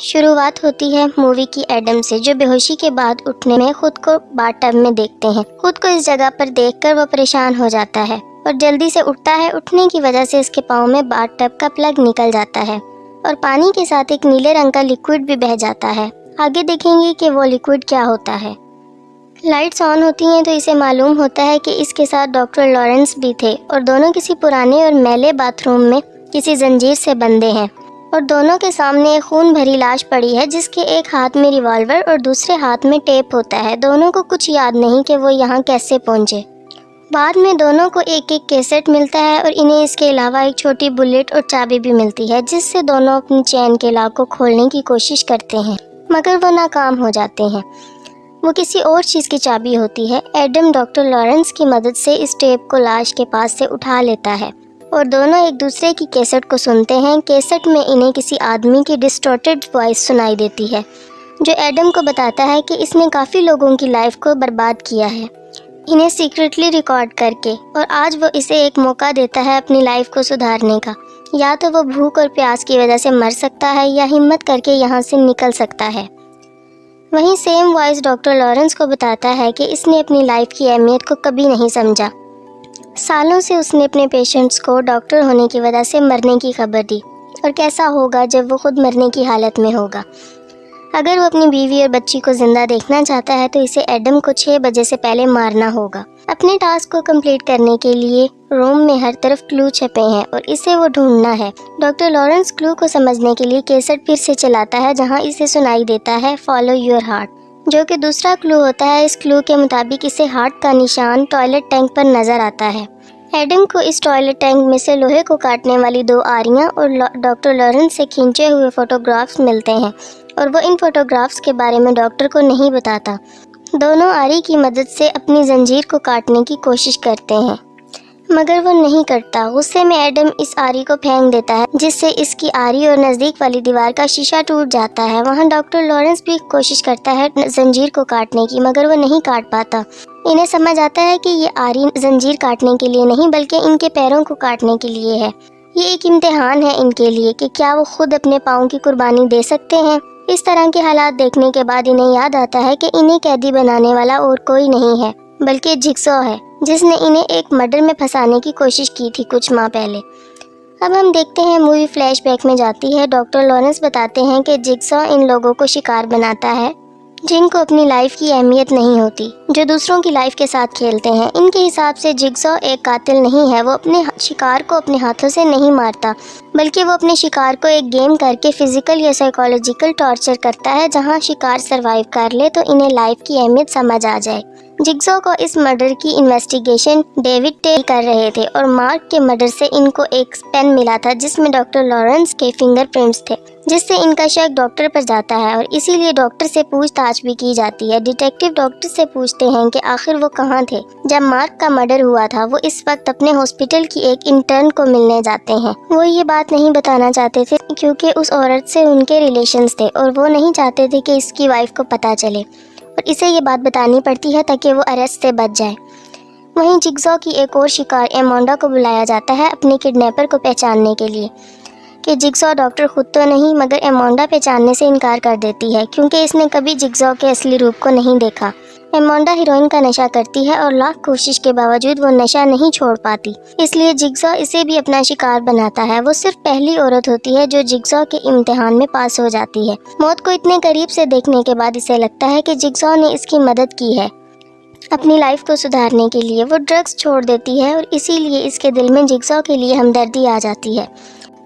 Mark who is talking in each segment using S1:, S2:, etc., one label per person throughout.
S1: शुरुआत होती है मूवी की एडम से, जो बेहोशी के बाद उठने में खुद को बाथटब में देखते हैं। खुद को इस जगह पर देखकर वो परेशान हो जाता है और जल्दी से उठता है। उठने की वजह से उसके पाँव में बाथटब का प्लग निकल जाता है और पानी के साथ एक नीले रंग का लिक्विड भी बह जाता है। आगे देखेंगे कि वो लिक्विड क्या होता है। लाइट्स ऑन होती हैं तो इसे मालूम होता है कि इसके साथ डॉक्टर लॉरेंस भी थे और दोनों किसी पुराने और मैले बाथरूम में किसी जंजीर से बंधे हैं और दोनों के सामने एक खून भरी लाश पड़ी है, जिसके एक हाथ में रिवॉल्वर और दूसरे हाथ में टेप होता है। दोनों को कुछ याद नहीं कि वो यहाँ कैसे पहुँचे। बाद में दोनों को एक एक कैसेट मिलता है और इन्हें इसके अलावा एक छोटी बुलेट और चाबी भी मिलती है, जिससे दोनों अपनी चैन के लॉक को खोलने की कोशिश करते हैं, मगर वो नाकाम हो जाते हैं। वो किसी और चीज़ की चाबी होती है। एडम डॉक्टर लॉरेंस की मदद से इस टेप को लाश के पास से उठा लेता है और दोनों एक दूसरे की कैसेट को सुनते हैं। कैसेट में इन्हें किसी आदमी की डिस्टॉर्टेड वॉइस सुनाई देती है, जो एडम को बताता है कि इसने काफ़ी लोगों की लाइफ को बर्बाद किया है, इन्हें सीक्रेटली रिकॉर्ड करके, और आज वो इसे एक मौका देता है अपनी लाइफ को सुधारने का। या तो वो भूख और प्यास की वजह से मर सकता है या हिम्मत करके यहाँ से निकल सकता है। वहीं सेम वॉइस डॉक्टर लॉरेंस को बताता है कि इसने अपनी लाइफ की अहमियत को कभी नहीं समझा। सालों से उसने अपने पेशेंट्स को डॉक्टर होने की वजह से मरने की खबर दी, और कैसा होगा जब वो खुद मरने की हालत में होगा। अगर वो अपनी बीवी और बच्ची को जिंदा देखना चाहता है तो इसे एडम को 6 बजे से पहले मारना होगा। अपने टास्क को कंप्लीट करने के लिए रूम में हर तरफ क्लू छपे हैं और इसे वो ढूंढना है। डॉक्टर लॉरेंस क्लू को समझने के लिए कैसेट फिर से चलाता है, जहां इसे सुनाई देता है फॉलो योर हार्ट, जो कि दूसरा क्लू होता है। इस क्लू के मुताबिक इसे हार्ट का निशान टॉयलेट टैंक पर नजर आता है। एडम को इस टॉयलेट टैंक में से लोहे को काटने वाली 2 आरियां और डॉक्टर लॉरेंस से खींचे हुए फोटोग्राफ्स मिलते हैं, और वो इन फोटोग्राफ्स के बारे में डॉक्टर को नहीं बताता। दोनों आरी की मदद से अपनी जंजीर को काटने की कोशिश करते हैं, मगर वो नहीं करता। गुस्से में एडम इस आरी को फेंक देता है, जिससे इसकी आरी और नज़दीक वाली दीवार का शीशा टूट जाता है। वहाँ डॉक्टर लॉरेंस भी कोशिश करता है जंजीर को काटने की, मगर वो नहीं काट पाता। इन्हें समझ आता है कि ये आरी जंजीर काटने के लिए नहीं, बल्कि इनके पैरों को काटने के लिए है। ये एक इम्तिहान है इनके लिए कि क्या वो खुद अपने पाँव की कुर्बानी दे सकते हैं। इस तरह के हालात देखने के बाद इन्हें याद आता है कि इन्हें कैदी बनाने वाला और कोई नहीं है, बल्कि जिगसॉ है, जिसने इन्हें एक मर्डर में फंसाने की कोशिश की थी कुछ माह पहले। अब हम देखते हैं मूवी फ्लैशबैक में जाती है। डॉक्टर लॉरेंस बताते हैं कि जिगसॉ इन लोगों को शिकार बनाता है जिनको अपनी लाइफ की अहमियत नहीं होती, जो दूसरों की लाइफ के साथ खेलते हैं। इनके हिसाब से जिगसॉ एक कातिल नहीं है। वो अपने शिकार को अपने हाथों से नहीं मारता, बल्कि वो अपने शिकार को एक गेम करके फिजिकल या साइकोलॉजिकल टॉर्चर करता है, जहां शिकार सरवाइव कर ले तो इन्हें लाइफ की अहमियत समझ आ जाए। जिगसॉ को इस मर्डर की इन्वेस्टिगेशन डेविड टेल कर रहे थे और मार्क के मर्डर से इनको एक पेन मिला था जिसमें डॉक्टर लॉरेंस के फिंगरप्रिंट्स थे, जिससे इनका शक डॉक्टर पर जाता है और इसीलिए डॉक्टर से पूछताछ भी की जाती है। डिटेक्टिव डॉक्टर से पूछते हैं कि आखिर वो कहाँ थे जब मार्क का मर्डर हुआ था। वो इस वक्त अपने हॉस्पिटल की एक इंटर्न को मिलने जाते हैं। वो ये बात नहीं बताना चाहते थे क्योंकि उस औरत से उनके रिलेशंस थे और वो नहीं चाहते थे कि इसकी वाइफ को पता चले, और इसे ये बात बतानी पड़ती है ताकि वो अरेस्ट से बच जाए। वहीं जिगसॉ की एक और शिकार एमोंडा को बुलाया जाता है अपने किडनैपर को पहचानने के लिए, कि जिगसॉ डॉक्टर खुद तो नहीं मगर एमोंडा पहचानने से इनकार कर देती है क्योंकि इसने कभी जिगसॉ के असली रूप को नहीं देखा। एमोंडा हीरोइन का नशा करती है और लाख कोशिश के बावजूद वो नशा नहीं छोड़ पाती, इसलिए जिगसॉ इसे भी अपना शिकार बनाता है। वो सिर्फ पहली औरत होती है जो जिगसॉ के इम्तिहान में पास हो जाती है। मौत को इतने करीब से देखने के बाद इसे लगता है कि जिगसॉ ने इसकी मदद की है अपनी लाइफ को सुधारने के लिए। वो ड्रग्स छोड़ देती है और इसीलिए इसके दिल में जिगसॉ के लिए हमदर्दी आ जाती है।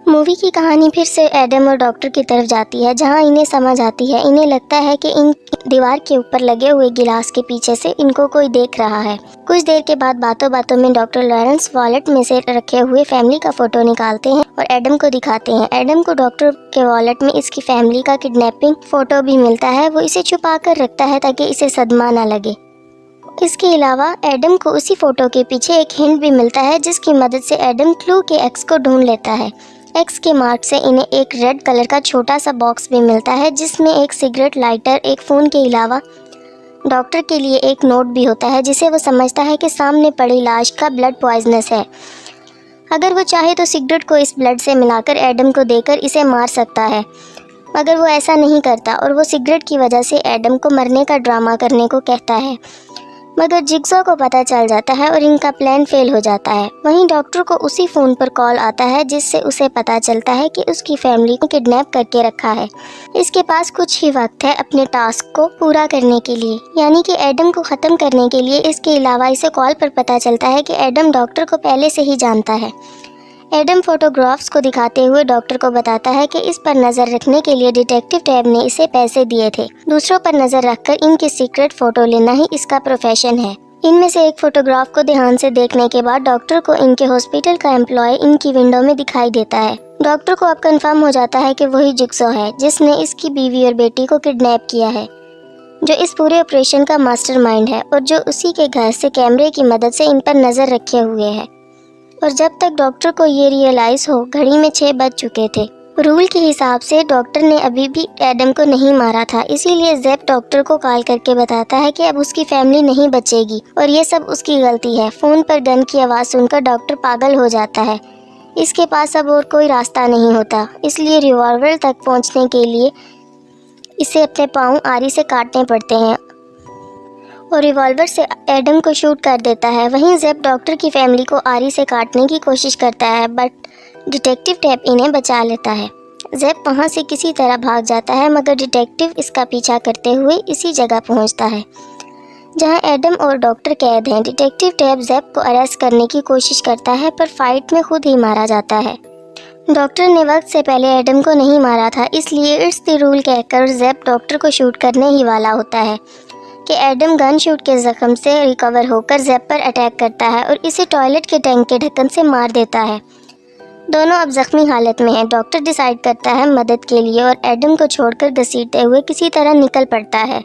S1: मूवी की कहानी फिर से एडम और डॉक्टर की तरफ जाती है, जहां इन्हें समझ आती है। इन्हें लगता है कि इन दीवार के ऊपर लगे हुए गिलास के पीछे से इनको कोई देख रहा है। कुछ देर के बाद बातों बातों में डॉक्टर लॉरेंस वॉलेट में से रखे हुए फैमिली का फोटो निकालते हैं और एडम को दिखाते हैं। एडम को डॉक्टर के वॉलेट में इसकी फैमिली का किडनैपिंग फोटो भी मिलता है। वो इसे छुपा कर रखता है ताकि इसे सदमा न लगे। इसके अलावा एडम को उसी फोटो के पीछे एक हिंट भी मिलता है, जिसकी मदद से एडम क्लू के एक्स को ढूंढ लेता है। एक्स के मार्क से इन्हें एक रेड कलर का छोटा सा बॉक्स भी मिलता है, जिसमें एक सिगरेट लाइटर, एक फ़ोन के अलावा डॉक्टर के लिए एक नोट भी होता है, जिसे वो समझता है कि सामने पड़ी लाश का ब्लड पॉइजनस है। अगर वो चाहे तो सिगरेट को इस ब्लड से मिलाकर एडम को देकर इसे मार सकता है। मगर वो ऐसा नहीं करता और वो सिगरेट की वजह से एडम को मरने का ड्रामा करने को कहता है। मगर जिग्सॉ को पता चल जाता है और इनका प्लान फेल हो जाता है। वहीं डॉक्टर को उसी फ़ोन पर कॉल आता है जिससे उसे पता चलता है कि उसकी फैमिली को किडनैप करके रखा है। इसके पास कुछ ही वक्त है अपने टास्क को पूरा करने के लिए, यानी कि एडम को ख़त्म करने के लिए। इसके अलावा इसे कॉल पर पता चलता है कि एडम डॉक्टर को पहले से ही जानता है। एडम फोटोग्राफ्स को दिखाते हुए डॉक्टर को बताता है कि इस पर नज़र रखने के लिए डिटेक्टिव टैब ने इसे पैसे दिए थे। दूसरों पर नज़र रखकर इनकी सीक्रेट फ़ोटो लेना ही इसका प्रोफेशन है। इनमें से एक फ़ोटोग्राफ को ध्यान से देखने के बाद डॉक्टर को इनके हॉस्पिटल का एम्प्लॉय इनकी विंडो में दिखाई देता है। डॉक्टर को अब कंफर्म हो जाता है कि वही जिग्सॉ है जिसने इसकी बीवी और बेटी को किडनैप किया है, जो इस पूरे ऑपरेशन का मास्टरमाइंड है और जो उसी के घर से कैमरे की मदद से इन पर नज़र रखे हुए है। और जब तक डॉक्टर को ये रियलाइज़ हो, घड़ी में 6 बज चुके थे। रूल के हिसाब से डॉक्टर ने अभी भी एडम को नहीं मारा था, इसीलिए ज़ेप डॉक्टर को कॉल करके बताता है कि अब उसकी फैमिली नहीं बचेगी और ये सब उसकी गलती है। फ़ोन पर गन की आवाज़ सुनकर डॉक्टर पागल हो जाता है। इसके पास अब और कोई रास्ता नहीं होता, इसलिए रिवॉल्वर तक पहुंचने के लिए इसे अपने पाँव आरी से काटने पड़ते हैं और रिवॉल्वर से एडम को शूट कर देता है। वहीं ज़ेप डॉक्टर की फैमिली को आरी से काटने की कोशिश करता है, बट डिटेक्टिव टैब इन्हें बचा लेता है। ज़ेप वहां से किसी तरह भाग जाता है, मगर डिटेक्टिव इसका पीछा करते हुए इसी जगह पहुंचता है जहां एडम और डॉक्टर कैद हैं। डिटेक्टिव टैब ज़ेप को अरेस्ट करने की कोशिश करता है, पर फाइट में खुद ही मारा जाता है। डॉक्टर ने वक्त से पहले एडम को नहीं मारा था, इसलिए इट्स द रूल कहकर ज़ेप डॉक्टर को शूट करने ही वाला होता है कि एडम गन शूट के ज़ख्म से रिकवर होकर ज़ेप पर अटैक करता है और इसे टॉयलेट के टैंक के ढक्कन से मार देता है। दोनों अब जख्मी हालत में हैं। डॉक्टर डिसाइड करता है मदद के लिए और एडम को छोड़कर घसीटते हुए किसी तरह निकल पड़ता है।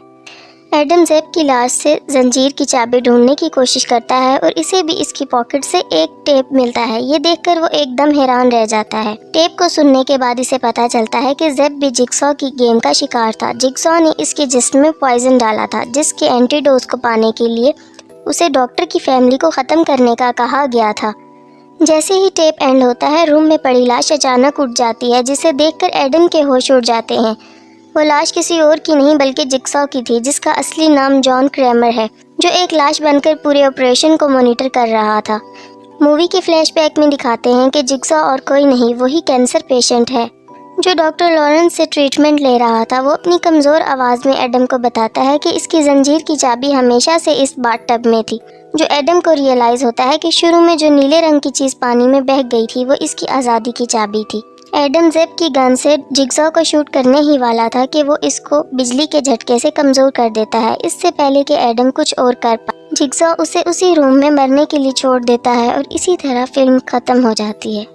S1: एडम ज़ेप की लाश से जंजीर की चाबी ढूंढने की कोशिश करता है और इसे भी इसकी पॉकेट से एक टेप मिलता है। ये देखकर वो एकदम हैरान रह जाता है। टेप को सुनने के बाद इसे पता चलता है कि ज़ेप भी जिग्सॉ की गेम का शिकार था। जिग्सॉ ने इसके जिस्म में पॉइजन डाला था, जिसके एंटीडोज को पाने के लिए उसे डॉक्टर की फैमिली को ख़त्म करने का कहा गया था। जैसे ही टेप एंड होता है, रूम में पड़ी लाश अचानक उठ जाती है, जिसे देखकर एडम के होश उड़ जाते हैं। वो लाश किसी और की नहीं बल्कि जिग्सॉ की थी, जिसका असली नाम जॉन क्रैमर है, जो एक लाश बनकर पूरे ऑपरेशन को मॉनिटर कर रहा था। मूवी के फ्लैशबैक में दिखाते हैं कि जिग्सॉ और कोई नहीं, वही कैंसर पेशेंट है जो डॉक्टर लॉरेंस से ट्रीटमेंट ले रहा था। वो अपनी कमज़ोर आवाज़ में एडम को बताता है कि इसकी जंजीर की चाबी हमेशा से इस बाथटब में थी। जो एडम को रियलाइज़ होता है कि शुरू में जो नीले रंग की चीज़ पानी में बह गई थी, वो इसकी आज़ादी की चाबी थी। एडम ज़ेप की गन से जिग्सॉ को शूट करने ही वाला था कि वो इसको बिजली के झटके से कमज़ोर कर देता है, इससे पहले कि एडम कुछ और कर पाए। जिग्सॉ उसे उसी रूम में मरने के लिए छोड़ देता है और इसी तरह फिल्म ख़त्म हो जाती है।